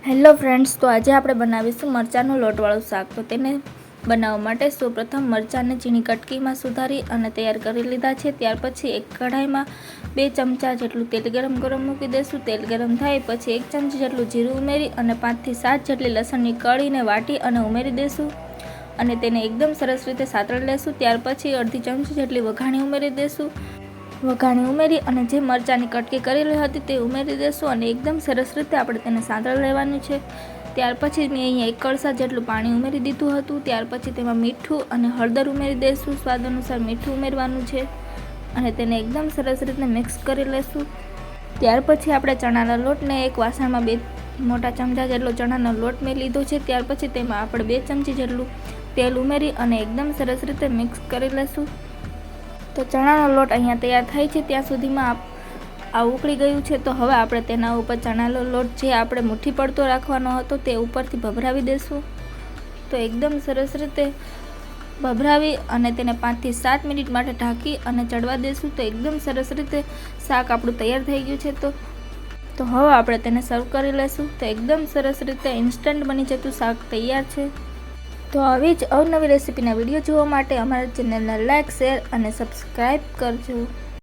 Hello friends, તો આજે આપણે બનાવીશું મરચાંનું લોટવાળું શાક. તો તેને બનાવવા માટે સૌપ્રથમ મરચાંને ઝીણી કટકીમાં સુધારી અને તૈયાર કરી લીધા છે. ત્યાર પછી એક કઢાઈમાં 2 ચમચા જેટલું તેલ ગરમ મૂકી દઈશું. તેલ ગરમ થાય પછી 1 ચમચી જેટલું જીરું ઉમેરી અને 5 થી 7 જેટલી લસણની કળીને વાટી અને ઉમેરી દઈશું અને તેને એકદમ સરસ રીતે સાતળી લેશું. ત્યાર પછી અડધી ચમચી જેટલી વઘાણી ઉમેરી દઈશું. વઘાણી ઉમેરી અને જે મરચાંની કટકી કરેલી હતી તે ઉમેરી દઈશું અને એકદમ સરસ રીતે આપણે તેને સાંતળી લેવાનું છે. ત્યાર પછી મેં અહીંયા 1 કળશા જેટલું પાણી ઉમેરી દીધું હતું. ત્યાર પછી તેમાં મીઠું અને હળદર ઉમેરી દઈશું. સ્વાદ અનુસાર મીઠું ઉમેરવાનું છે અને તેને એકદમ સરસ રીતે મિક્સ કરી લેશું. ત્યાર પછી આપણે ચણાના લોટને એક વાસણમાં 2 મોટા ચમચા જેટલો ચણાનો લોટ મેં લીધો છે. ત્યાર પછી તેમાં આપણે 2 ચમચી જેટલું તેલ ઉમેરી અને એકદમ સરસ રીતે મિક્સ કરી લેશું. તો ચણાનો લોટ અહીંયા તૈયાર થાય છે ત્યાં સુધીમાં આ ઉકળી ગયું છે. તો હવે આપણે તેના ઉપર ચણાનો લોટ જે આપણે મુઠ્ઠી પડતો રાખવાનો હતો તે ઉપરથી ભભરાવી દઈશું. તો એકદમ સરસ રીતે ભભરાવી અને તેને 5 થી 7 મિનિટ માટે ઢાંકી અને ચડવા દઈશું. તો એકદમ સરસ રીતે શાક આપણું તૈયાર થઈ ગયું છે. તો હવે આપણે તેને સર્વ કરી લઈશું. તો એકદમ સરસ રીતે ઇન્સ્ટન્ટ બની જતું શાક તૈયાર છે. તો આવી જ અવનવી રેસીપીના વિડીયો જોવા માટે અમારા ચેનલને લાઇક, શેર અને સબસ્ક્રાઈબ કરજો.